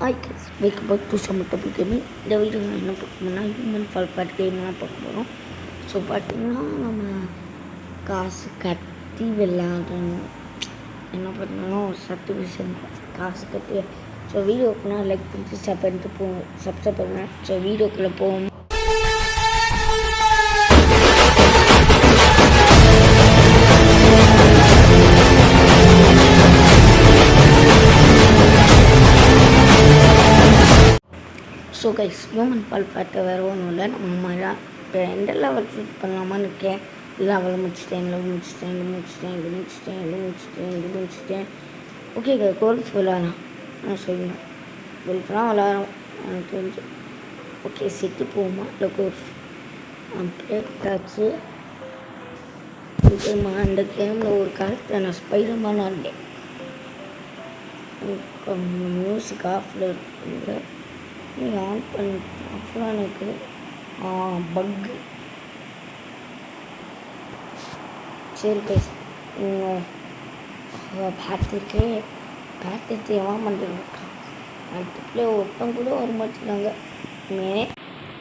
Hi guys, welcome back to summer topic gaming. இந்த video என்ன பார்க்கணும்னா ஹியூமன் ஃபால் பார்ட் கேம்லாம் பார்க்க போகிறோம். ஸோ பார்த்திங்கன்னா நம்ம காசு கட்டி விளாடணும். என்ன பண்ணணும், சர்டிஃபிகேஷன் காசு கட்டி. ஸோ வீடியோ போனால் லைக் பண்ணிட்டு சப்ஸ்கிரைப் பண்ணுவேன். ஸோ வீடியோக்குள்ளே போகணும். ஸோ கைஸ், ஹியூமன் ஃபால் பார்ட்டை வேறு ஒன்றும் இல்லை. நம்ம இப்போ எந்த லெவல் சூஸ் பண்ணலாமான்னு இருக்கேன். லெவல் முடிச்சிட்டேன். ஓகே கோல்ஃப் விளாட்லாம். நான் சொல்லணும் கோல்ஃப்லாம் விளாட்றோம் எனக்கு தெரிஞ்சு. ஓகே சிட்டி போகுமா இல்லை கோல்ஃப் அப்படியே கொடுத்தாச்சு. இதுமா அந்த கேமில் ஒரு காலத்தில் நான் ஸ்பைடர்மேன் ஆண்டேன். மியூசிக் ஆஃபில் இருக்குது, ஆன் பண்ணி ஆஃப்லாம் எனக்கு பக்கு. சரி கைஸ், பார்த்துட்டு எவன் பண்ணுறது அதுக்குள்ளே ஒருத்தம் கூட வர மாட்டேங்கிறாங்க.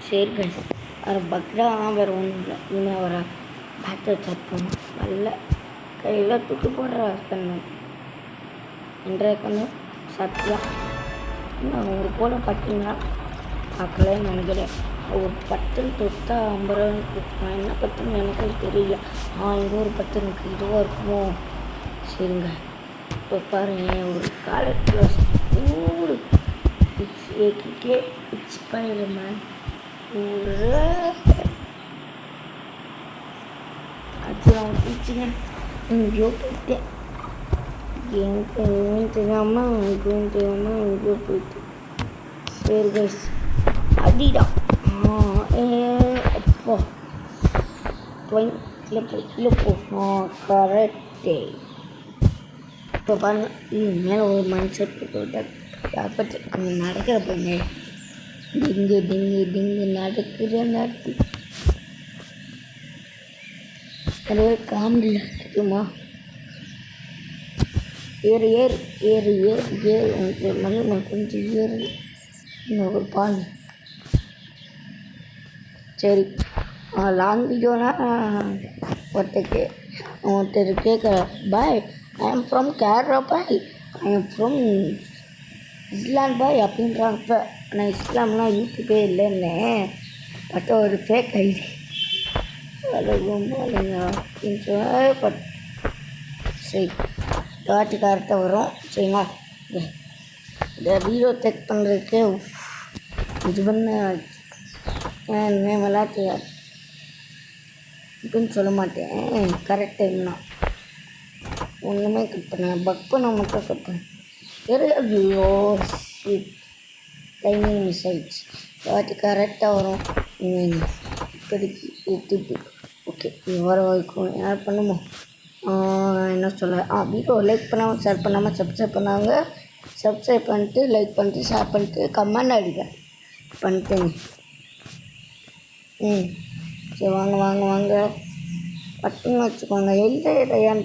சரி கைஸ், வேறு பக்ராலாம் வேறு ஒன்றும் இல்லை. இனிமேல் வர பேட்டை செக் பண்ணும் நல்ல கையில் தூக்கி போடுற கண்ணு என்ற கண்ணு சத்தியம். ஒரு போல பார்த்தீங்கன்னா பார்க்கல நினைக்கிறேன். ஒரு பட்டன் தொட்டா 50 ரூபா கொடுப்பேன். என்ன பத்துன்னு எனக்கும் தெரியல. இங்கே ஒரு 10 எனக்கு இதுவாக இருக்குமோ. சரிங்க, இப்போ பாருங்க, ஒரு காலேஜில் ஸ்கூல் ஸ்பைடர்மேன் அது நான் பிடிச்சிங்க. எங்கேயோ போயிட்டேன், எங்கேயும் தெரியாமல் எங்கேயோ போயிட்டு. சரி கைஸ், அடிடா அப்போ இல்லை போ கரெக்டே. இப்போ பாருங்க, இது மேலே ஒரு மைண்ட் செட் போட்டு அங்கே நடக்கிற பொண்ணு டிங்கு நடக்குது. அது ஒரு காமெடியில் இருக்குமா? ஏறு நல்ல கொஞ்சம் ஏறு. இன்னொரு பால். சரி, லாங் வீடியோனா ஒருத்தர் கேட்குற பாய், ஐ எம் ஃப்ரம் கேரளா பாய், ஐ எம் ஃப்ரம் இஸ்லாம் பாய் அப்படின்றாங்க. இப்போ நான் இஸ்லாம்லாம் யூடியூப்பே இல்லைன்னு பட் ஒரு ஃபேக் ஐடி பட் சரி வாட்டி கரெக்டாக வரும். சரிங்களா, இந்த வீடியோ செக் பண்ணுறதுக்கு இது பண்ண விளாட்டு இப்படின்னு சொல்ல மாட்டேன். கரெக்ட் டைம் தான் ஒன்றுமே கட் பண்ணேன், பக் பண்ண மட்டும் கட் பண்ணேன். ஐயோ டைமிங் மிஸ் ஆயிடுச்சு. வாட்டி கரெக்டாக வரும். இப்போதைக்கு எடுத்துட்டு ஓகே இது வர வரைக்கும் என்ன பண்ணுமோ என்ன சொல்ல. வீடியோ லைக் பண்ணாமல் ஷேர் பண்ணாமல் சப்ஸ்கிரைப் பண்ணிட்டு லைக் பண்ணிட்டு ஷேர் பண்ணிட்டு கமெண்ட் அடிக்கிறேன் பண்ணிட்டேங்க. சரி வாங்க பட்டுன்னு வச்சுக்கோங்க. இல்லையான்னு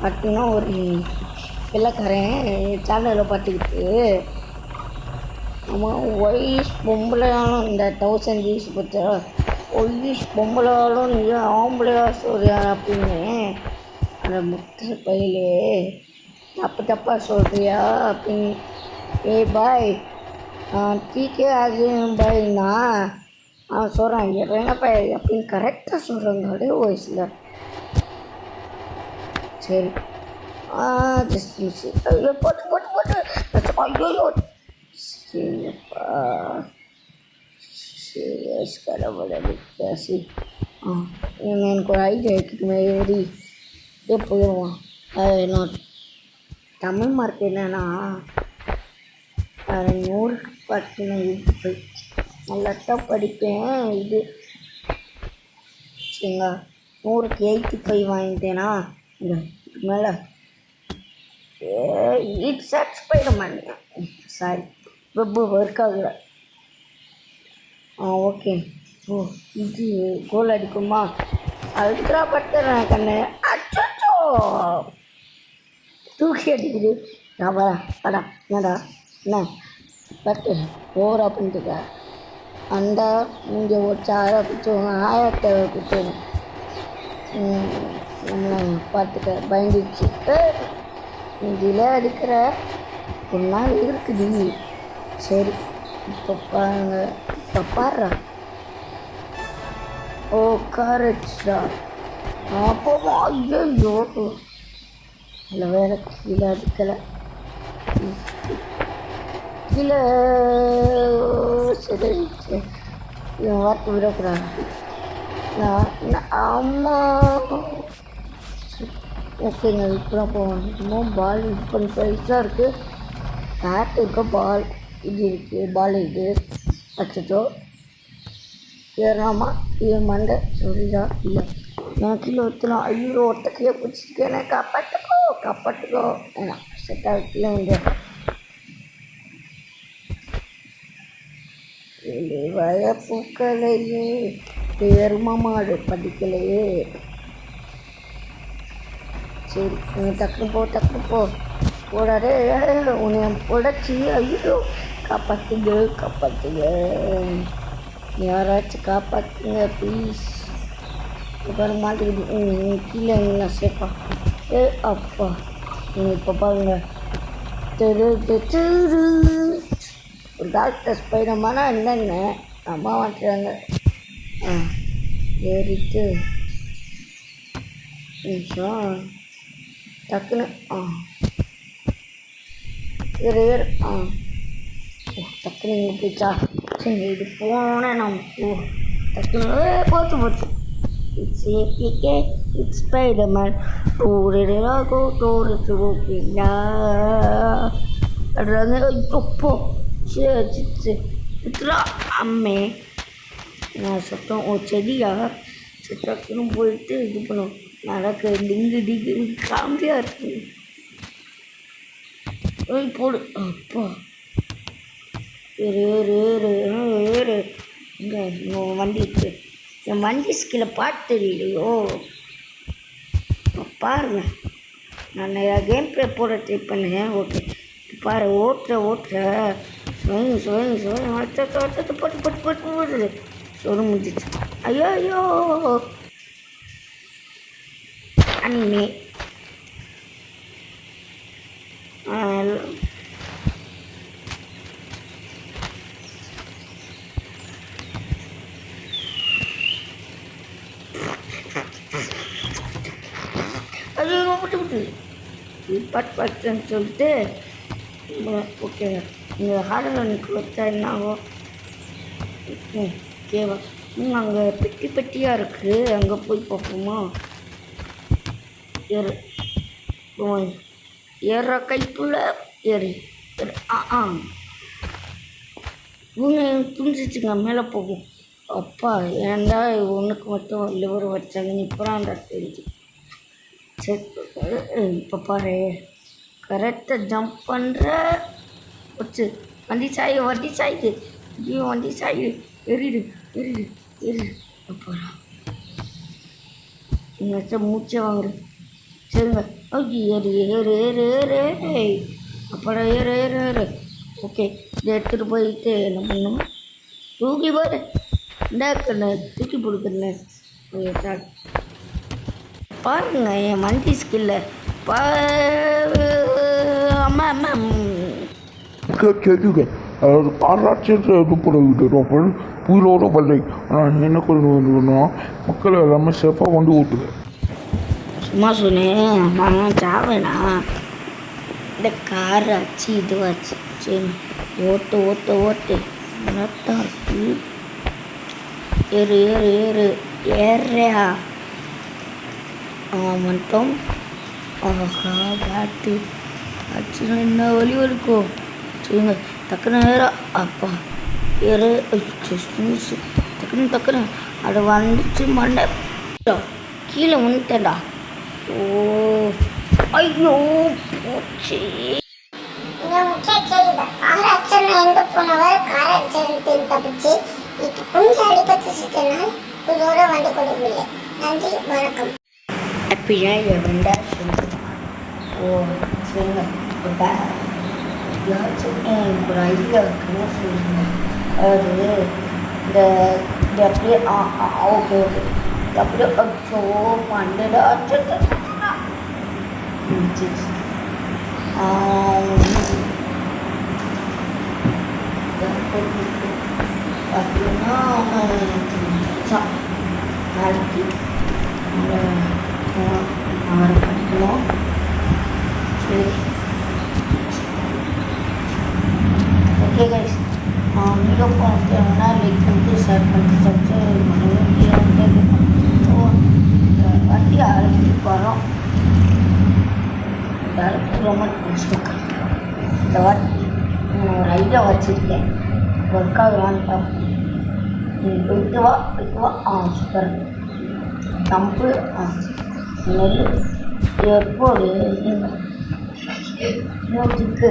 பார்த்தீங்கன்னா ஒரு வெள்ளைக்காரன் சேனலில் பார்த்துக்கிட்டு ஆமாம் ஒய்ஸ் பொம்பளையாலும் இந்த 1000 வியூஸ் பற்றி ஒய்ஸ் பொம்பளையாலும் நீ ஆம்பளையா சொல்றியா அப்படின்னு அந்த முட்டை பையிலே தப்பாக சொல்கிறியா அப்படின்னு. பாய் டீக்கே அது பாய்னா அவன் சொல்கிறான் என்ன பாய் அப்படின்னு கரெக்டாக சொல்கிறாங்க அதே வாய்ஸில். சரி ஜஸ்ட் மிஸ். போட்டு ஐயோ சரிப்பா. சரி கடவுளை பேசி எனக்கு ஒரு ஐடியா இருக்குது. மாரி போயிடுவான். நான் தமிழ் மார்க் என்னன்னா 100க்கு பார்த்தீங்கன்னா 85 நல்லாட்டா படிப்பேன். இது சரிங்களா, 100க்கு 85 வாங்கிட்டேன்னா இதுக்கு மேலே இட்ஸ் ஸ்பைடர்மேன். சாரி வெப்பு ஒர்க் ஆகலை. ஓகே இது கோல் அடிக்குமா? அல்ட்ரா பட்டுறேன் கண்ணு. அச்சோ தூக்கி அடிக்குது. நான் வரேன் வாடா என்னடா என்ன பட்டு ஓவரா பண்ணிட்டுக்க அண்டா இங்கே வச்சு ஆரம்பிச்சோங்க ஆயிரத்தை கொடுத்தோங்க நம்மளை பார்த்துக்க பயந்துச்சு. இதில் அடிக்கிற ஒரு நாள் இருக்குது. சரி இப்போ பாருங்க இப்போ பாடுறா. ஓ கரெக்டா அப்போ ஐயோ அதில் வேற கீழே அடிக்கலை கீழே. சரி இவன் வார்த்தை விடக்கூடாது. அம்மா ஓகேங்க இப்போ போவோம். பால் இப்போ ப்ரைஸாக இருக்குது. பேட் இருக்க பால் இது இருக்குது. பால் இது அச்சோ ஏறாமா இது மண்டை சொல்லிதான் இல்லை நான் கீழே ஊற்றலாம். ஐயோ ஒருத்த கீழே பிடிச்சிருக்கேன். காப்பாட்டுக்கோ ஏன்னா செட்டாக கீழே வந்து வய பூக்களையே பெருமா மாடு படிக்கலையே. சரி டக்குனு போ போடாதே உன்னை புடச்சி. ஐயோ காப்பாற்றுங்க யாராச்சும் காப்பாற்றுங்க ப்ளீஸ். இப்போ மாட்டேங்குது கீழே நான் சேர்ப்பா. அப்பா நீங்கள் இப்போ பாருங்க ஒரு டாக்டர் ஸ்பைடர்மானா என்னங்க அம்மா மாட்டுறாங்க. ஏறிட்டு நிமிஷம் டக்குன்னு ஏறு டக்குன்னு இங்கே போச்சா. சரி இது போனேன் நம்ம டக்குன்னு போச்சு. இட்ஸ் ஏகே இட்ஸ் ஸ்பைடர்மேன் டூரிடாகோ டூரிட்டு ஓகேங்களா அது இப்போ சித்ரா அம்மே நான் சத்தம் செடியா டக்குன்னு போயிட்டு இது பண்ணும் நடக்க டிங்கு காமெடியாக இருக்கு. போடு அப்பா ஏறு இங்கே வண்டி இருக்கு. என் வண்டி ஸ்கில்ல பாட்டு தெரியலையோ பாருங்க. நான் கேம் ப்ளே போட ட்ரை பண்ணேன். ஓகே பாரு ஓட்டுற போட்டு ஓடுது சொல்ல முடிஞ்சிச்சு. ஐயோ அண்ணே அது விட்டு பாட்டுன்னு சொல்லிட்டு ஓகே இங்கே ஹார்டனுக்கு வச்சா என்ன ஆகும். ஓகேவா அங்கே பெட்டியாக இருக்குது அங்கே போய் பார்ப்போமா. ஏற கைப்புள்ள ஏறு இவங்க புரிஞ்சிச்சுங்க மேலே போகும். அப்பா ஏன்டா ஒன்றுக்கு மட்டும் லிவர் வச்சாங்கன்னு இப்போதான் தெரிஞ்சு. சரி இப்போ பாரு கரெக்டாக ஜம்ப் பண்ணுற வச்சு வண்டி சாயுது ஐயோ வண்டி சாயுது எரிடு அப்புறம் எங்கேயாச்சும் மூச்சை வாங்குற. சரிங்க ஓகே ஏறு அப்புறம் ஏறு ஓகே இதை எடுத்துகிட்டு போயிட்டு என்ன பண்ணும் தூக்கி போடு இந்தாக்கண்ணே தூக்கி போடுக்கண்ணே. பாருங்க என் வண்டி ஸ்கில்ல அம்மா கேட்டுக்க அதாவது பாராட்சியத்தை இது பண்ண விட்டுருவோம் உயிரோட பண்ணலை. ஆனால் என்ன கொண்டு வந்துன்னா மக்கள் எல்லாமே சேஃபாக வந்து ஓட்டுங்க. சும்மா சொன்னேன் நான் சாவேனா இந்த கார் ஆச்சு இதுவாச்சு. சரி ஓட்டு கரெக்டாக இருக்கு. ஏறியா மட்டும் ஆஹா பேட்டு ஆச்சுன்னா என்ன வலி வலிக்கும். சரிங்க டக்குன்னு நேரம் அப்பா ஏறு டக்குன்னு அது வந்துச்சு மண்டை கீழே வந்துட்டேன்டா. ஓ ஐயோ போச்சு. முக்கிய கேள்வி காராட்சன் எங்க போனவர் காராட்சன் தப்பிச்சு இப்போ கொஞ்சம் அடிபட்டு சிக்கனால் இதோட வந்து கொடுக்கவில்லை. நன்றி வணக்கம். அப்படியா எவன்டா சொல்லுங்க ஓ சரிங்க இப்போ யாச்சும் எனக்கு ஒரு ஐடியா இருக்குன்னு சொல்லுங்க. அதாவது இந்த இது அப்படியே ஓகே ஓகே இது அப்படியே அச்சோ மண்டல அச்சோ சரி பார்த்தீங்கன்னா நாளைக்கு அவரை படிக்கணும். சரி ஓகே கைஸ் வீடியோ பார்த்துன்னா லைக் பண்ணிட்டு ஷேர் பண்ணிட்டு சப்ஸ்கிரைப் பண்ணுங்கள். வண்டி ஆரம்பிச்சு வரோம். ரொம்ப கஷ்டம். இந்த வாட்டி ஒரு ஐடியா வச்சுருக்கேன், ஒர்க் ஆகலான்னு பார்ப்போம். போயிட்டு வா சூப்பர் கம்பு நெல் எப்போது இன்னொருக்கு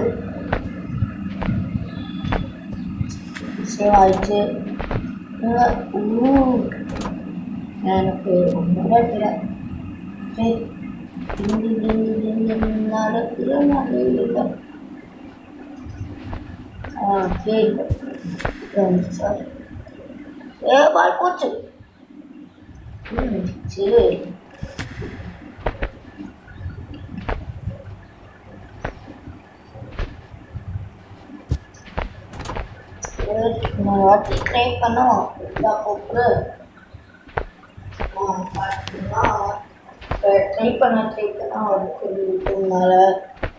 சேவ் ஆயிடுச்சு. எனக்கு ரொம்ப இல்லை சாரி பால் போச்சு. சரி வாட்டி ட்ரை பண்ணோம். போட்டு ட்ரை பண்ண அதுக்கு மேலே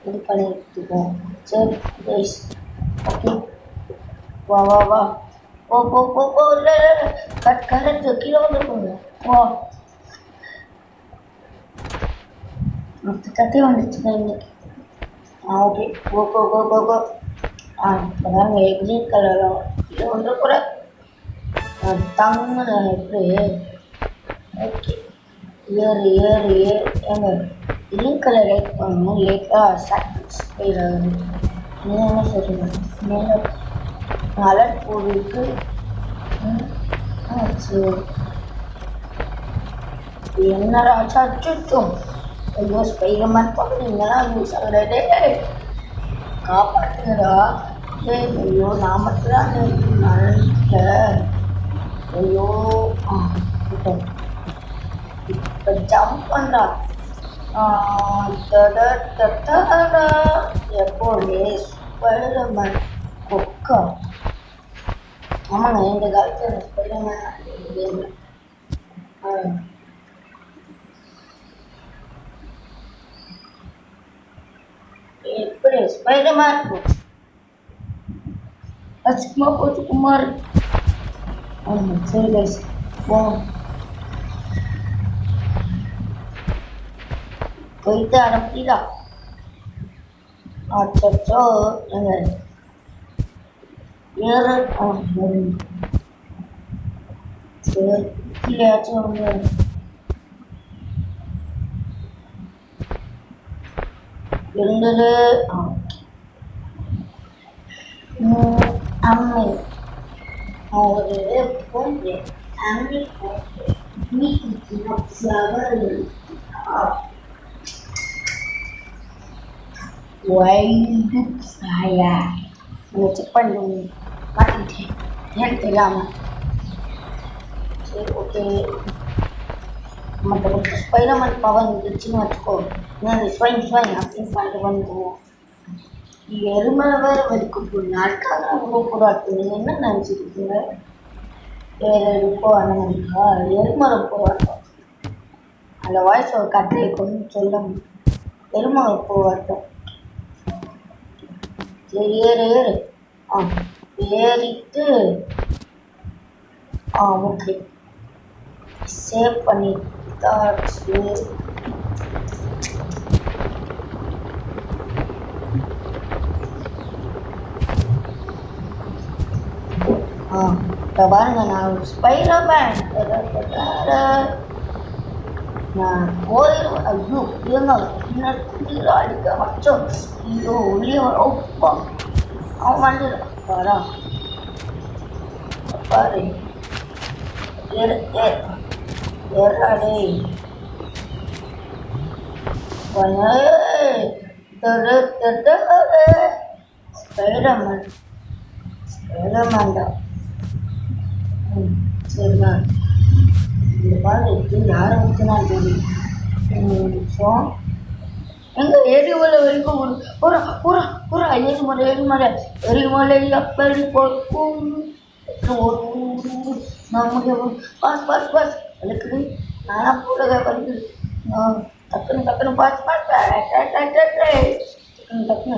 இது பண்ணிட்டுருக்கோம். சரி கைஸ் ஓகே வா வா வா போ இல்லை கரெக்ட் கீழே வந்து போங்க. வா கத்தே வந்துச்சுங்க இன்னைக்கு. ஓகே கோ இப்போதாங்க கிரீன் கலரில் கீழே வந்து கூட தங்க எப்படி ஓகே ஏறு ஏங்க கிரீன் கலர் லைட் பண்ணணும். லேட்டாக சாட்டிஸ்ஃபைட் ஆகுது. நீங்கள் என்ன சொல்லுங்க? மேலே அலர்ட் போயிருக்கு. சரி என்னடா அச்சும் ஐயோ ஸ்பைடர்மேன் பார்க்குறீங்களா யூஸ் ஆகுறதே காப்பாற்றுங்கடா. ஐயோ நான் மட்டும் தான் நினைக்கிறேன். ஐயோ இப்போ ஜம்ப் பண்ணுறா எப்போது ஸ்பைடர்மேன் கொக்கா. ஆமாங்க இந்த காலத்தில் ஸ்பைடர்மேன் எப்படி ஸ்பைடர்மேன் அச்சுமா போச்சு குமார். சரி கைஸ் போயிட்டு அனுப்பிடா. அச்சோ எங்க ஏறு சரி கீழேயாச்சும் வந்து இருந்தது. அம்மை ஒரு போன்று அம்மை வைல்டு ஃபயர் செக் பண்ணி மாட்டிக்கிட்டேன் ஏன்னு தெரியாமல். சரி ஓகே மற்ற ஸ்பைடர்மேன் பவர் இருந்துச்சுன்னு வச்சுக்கோ. நான் ஸ்வைன் அப்படின்னு பண்ணிட்டு வந்துடுவோம். எருமை வேறு வெடிக்க போகுது. அதுக்காக ரொம்ப போராட்டு. நீங்கள் என்ன நினச்சிருக்கீங்க? வேறு எடுப்போ அந்த மாதிரிக்கா எருமை ரொம்ப வரட்டும். அந்த வாய்ஸ் ஒரு கட்டையை கொஞ்சம் சொல்ல எருமை ரொம்ப வரட்டும். சரி ஏறு ஏறிட்டு ஓகே சேவ் பண்ணிட்டா. இப்போ பாருங்க நான் ஸ்பைடர்மேன் நான் போயிடுவேன். ஐயோ இருங்க இன்னும் அடிக்க வச்சோம். ஐயோ உள்ளே ஒப்பா அவன் வந்துடுறான் பாரா பாரு ஏறாடே ஸ்பைடர்மேன் ஸ்பைடர்மேன் தான். சரிண்ணா இந்த பாட்டு யாரை ஊற்றினா தெரியும். ஸோ எங்கள் ஏரியாவில் வரைக்கும் ஒரு புறா புறா எரிமலை அப்படி பொறுக்கும் நம்முடைய பாஸ் எனக்கு நானா போடுற வந்து டக்குன்னு பாஸ் டக்குன்னு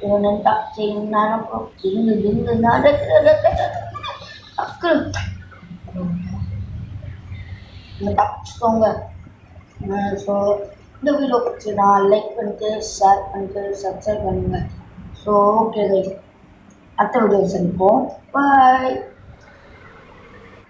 இவனண்டா சரி நானும் திங்கு நடக்கிறது டக்குன்னு தப்பிச்சுக்கோங்க. ஸோ இந்த வீடியோ பிடிச்சினா லைக் பண்ணிட்டு ஷேர் பண்ணிட்டு சப்ஸ்கிரைப் பண்ணுங்கள். ஸோ ஓகே அடுத்த வீடியோ சந்திப்போம். பாய்.